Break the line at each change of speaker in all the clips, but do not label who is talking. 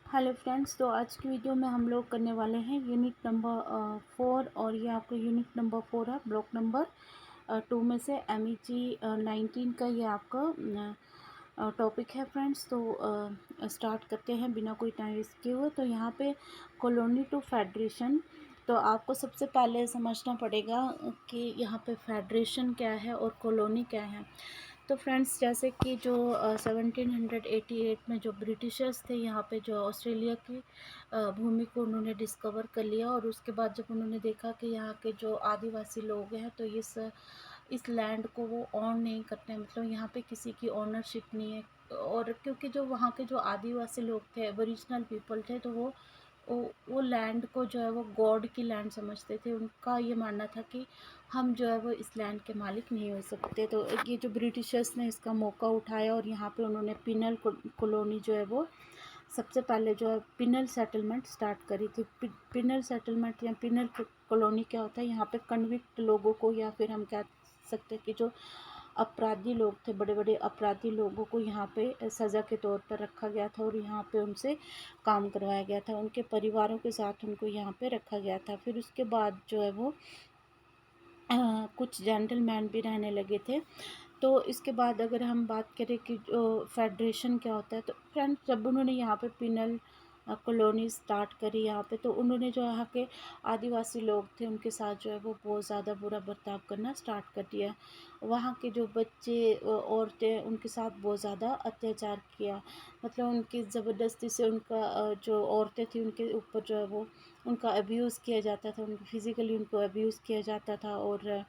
Hello friends, तो आज की वीडियो में हम लोग करने वाले हैं यूनिट नंबर 4। और ये आपका यूनिट नंबर 4 है, ब्लॉक नंबर 2 में से MEG 19 का ये आपका टॉपिक है फ्रेंड्स। तो स्टार्ट करते हैं बिना कोई टाइम वेस्ट किए हुए। तो यहाँ पे कॉलोनी टू फेडरेशन। तो आपको सबसे पहले समझना पड़ेगा कि यहाँ पे फेडरेशन क्या है और कॉलोनी क्या है। तो फ्रेंड्स, जैसे कि जो 1788 में जो ब्रिटिशर्स थे यहाँ पे, जो ऑस्ट्रेलिया की भूमि को उन्होंने डिस्कवर कर लिया। और उसके बाद जब उन्होंने देखा कि यहाँ के जो आदिवासी लोग हैं तो इस लैंड को वो ऑन नहीं करते हैं, मतलब यहाँ पे किसी की ओनरशिप नहीं है। और क्योंकि जो वहाँ के जो आदिवासी लोग थे, ओरिजिनल पीपल थे, तो वो लैंड को जो है वो गॉड की लैंड समझते थे। उनका ये मानना था कि हम जो है वो इस लैंड के मालिक नहीं हो सकते। तो ये जो ब्रिटिशर्स ने इसका मौका उठाया और यहाँ पे उन्होंने पिनल कॉलोनी जो है वो सबसे पहले जो है पिनल सेटलमेंट स्टार्ट करी थी। पिनल सेटलमेंट या पिनल कॉलोनी क्या होता है, यहाँ पे कन्विक्ट लोगों को, या फिर हम कह सकते हैं कि जो अपराधी लोग थे, बड़े बड़े अपराधी लोगों को यहाँ पे सज़ा के तौर पर रखा गया था और यहाँ पे उनसे काम करवाया गया था। उनके परिवारों के साथ उनको यहाँ पे रखा गया था। फिर उसके बाद जो है वो कुछ जेंटलमैन भी रहने लगे थे। तो इसके बाद अगर हम बात करें कि जो फेडरेशन क्या होता है, तो फ्रेंड्स जब उन्होंने यहाँ पे पिनल कॉलोनी स्टार्ट करी यहाँ पे, तो उन्होंने जो यहाँ के आदिवासी लोग थे उनके साथ जो है वो बहुत ज़्यादा बुरा बर्ताव करना स्टार्ट कर दिया। वहाँ के जो बच्चे औरतें, उनके साथ बहुत ज़्यादा अत्याचार किया। मतलब उनकी ज़बरदस्ती से उनका जो औरतें थी उनके ऊपर जो है वो उनका अब्यूज़ किया जाता था, उनको फिज़िकली उनको अब्यूज़ किया जाता था। और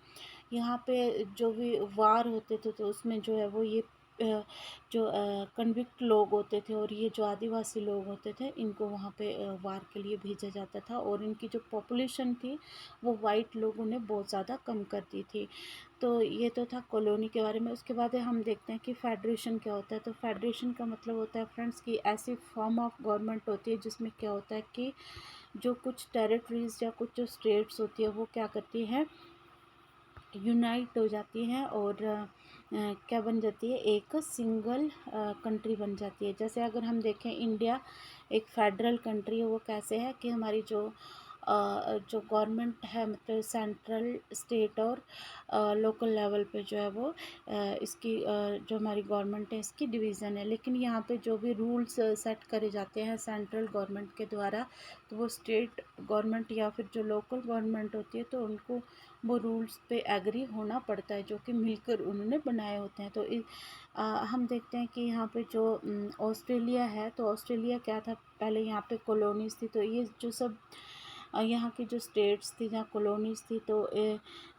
यहाँ पे जो भी वार होते थे तो उसमें जो है वो ये जो कन्विक्ट लोग होते थे और ये जो आदिवासी लोग होते थे, इनको वहाँ पे वार के लिए भेजा जाता था। और इनकी जो पॉपुलेशन थी वो वाइट लोगों ने बहुत ज़्यादा कम कर दी थी। तो ये तो था कॉलोनी के बारे में। उसके बाद हम देखते हैं कि फेडरेशन क्या होता है। तो फेडरेशन का मतलब होता है फ्रेंड्स कि ऐसी फॉर्म ऑफ गवर्नमेंट होती है जिसमें क्या होता है कि जो कुछ टेरिटरीज या कुछ जो स्टेट्स होती है वो क्या करती है, यूनाइट हो जाती हैं और क्या बन जाती है, एक सिंगल कंट्री बन जाती है। जैसे अगर हम देखें, इंडिया एक फेडरल कंट्री है। वो कैसे है कि हमारी जो गवर्नमेंट है, मतलब सेंट्रल, स्टेट और लोकल लेवल पे जो है वो इसकी जो हमारी गवर्नमेंट है इसकी डिवीज़न है। लेकिन यहाँ पे जो भी रूल्स सेट करे जाते हैं सेंट्रल गवर्नमेंट के द्वारा, तो वो स्टेट गवर्नमेंट या फिर जो लोकल गवर्नमेंट होती है तो उनको वो रूल्स पे एग्री होना पड़ता है, जो कि मिलकर उन्होंने बनाए होते हैं। तो हम देखते हैं कि यहाँ पे जो ऑस्ट्रेलिया है, तो ऑस्ट्रेलिया क्या था, पहले यहाँ पे कॉलोनीज़ थी। तो ये जो सब यहाँ की जो स्टेट्स थी जहाँ कॉलोनीज़ थी, तो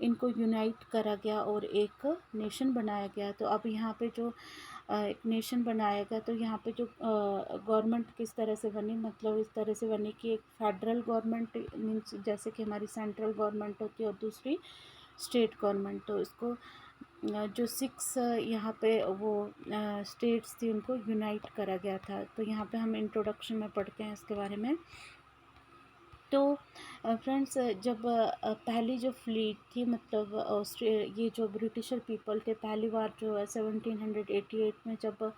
इनको यूनाइट करा गया और एक नेशन बनाया गया। तो अब यहाँ पे जो एक नेशन बनाया गया, तो यहाँ पे जो गवर्नमेंट किस तरह से बनी, मतलब इस तरह से बनी कि एक फेडरल गवर्नमेंट मीन्स जैसे कि हमारी सेंट्रल गवर्नमेंट होती है और दूसरी स्टेट गवर्नमेंट। तो इसको जो 6 यहाँ पे वो स्टेट्स थी उनको यूनाइट करा गया था। तो यहाँ पे हम इंट्रोडक्शन में पढ़ते हैं इसके बारे में। तो फ्रेंड्स, जब पहली जो फ्लीट थी, मतलब ये जो ब्रिटिशर पीपल थे, पहली बार जो है 1788 में जब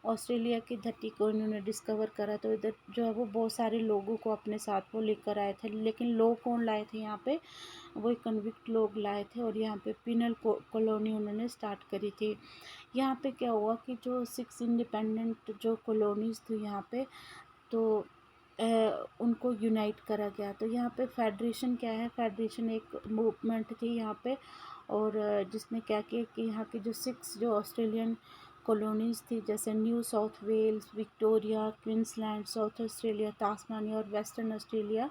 ऑस्ट्रेलिया की धरती को इन्होंने डिस्कवर करा, तो इधर जो है वो बहुत सारे लोगों को अपने साथ वो लेकर आए थे। लेकिन लोग कौन लाए थे यहाँ पे, वही कन्विक्ट लोग लाए थे और यहाँ पे पिनल कॉलोनी उन्होंने स्टार्ट करी थी। यहाँ पे क्या हुआ कि जो 6 इंडिपेंडेंट जो कॉलोनीज़ थी यहाँ पे, तो उनको यूनाइट करा गया। तो यहाँ पे फेडरेशन क्या है, फेडरेशन एक मूवमेंट थी यहाँ पे। और जिसने क्या किया कि यहाँ की जो 6 जो ऑस्ट्रेलियन कॉलोनीज़ थी, जैसे New South Wales, Victoria, Queensland, South Australia, Tasmania और वेस्टर्न ऑस्ट्रेलिया,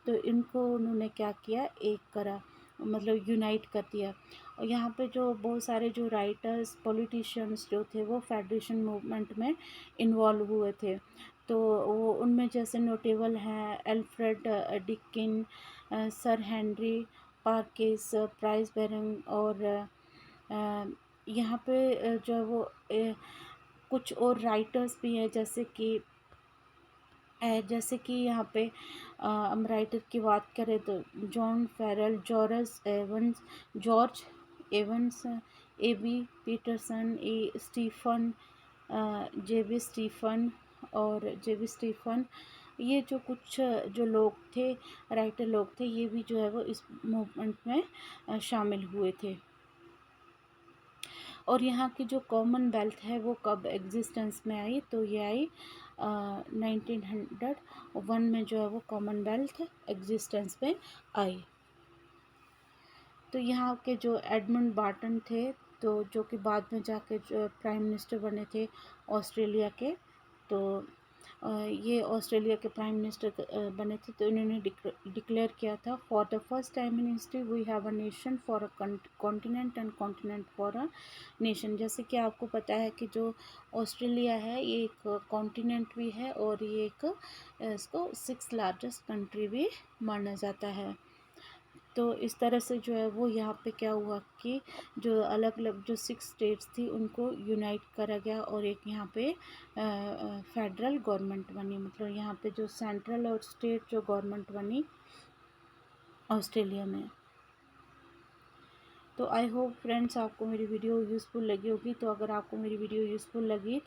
तो इनको उन्होंने क्या किया, एक करा, मतलब यूनाइट कर दिया। और यहाँ पे जो बहुत सारे जो राइटर्स, पॉलिटिशियंस जो थे वो फेडरेशन मूवमेंट में इन्वॉल्व हुए थे। तो वो उनमें जैसे नोटेबल हैं Alfred Deakin, Sir Henry Parkes, प्राइस बेरंग। और यहाँ पे जो है वो कुछ और राइटर्स भी हैं, जैसे कि यहाँ पे हम राइटर की बात करें तो John Farrell, George Evans, A B Peterson, Stephen, J B Stephen और जेवी स्टीफन, ये जो कुछ जो लोग थे, राइटर लोग थे, ये भी जो है वो इस मूवमेंट में शामिल हुए थे। और यहाँ की जो कॉमनवेल्थ है वो कब एग्जिस्टेंस में आई, तो ये आई 1901 में जो है वो कॉमनवेल्थ एग्जिस्टेंस में आई। तो यहाँ के जो एडमंड बार्टन थे, तो जो कि बाद में जाके जो प्राइम मिनिस्टर बने थे ऑस्ट्रेलिया के, तो ये ऑस्ट्रेलिया के प्राइम मिनिस्टर बने थे। तो इन्होंने डिक्लेयर किया था, for the first time in history we have a nation for a continent and continent for a nation. जैसे कि आपको पता है कि जो ऑस्ट्रेलिया है ये एक कॉन्टिनेंट भी है और ये एक इसको 6th लार्जेस्ट कंट्री भी माना जाता है। तो इस तरह से जो है वो यहाँ पे क्या हुआ कि जो अलग अलग जो 6 स्टेट्स थी उनको यूनाइट करा गया और एक यहाँ पे फेडरल गवर्नमेंट बनी, मतलब यहाँ पे जो सेंट्रल और स्टेट जो गवर्नमेंट बनी ऑस्ट्रेलिया में। तो आई होप फ्रेंड्स आपको मेरी वीडियो यूज़फुल लगी होगी। तो अगर आपको मेरी वीडियो यूज़फुल लगी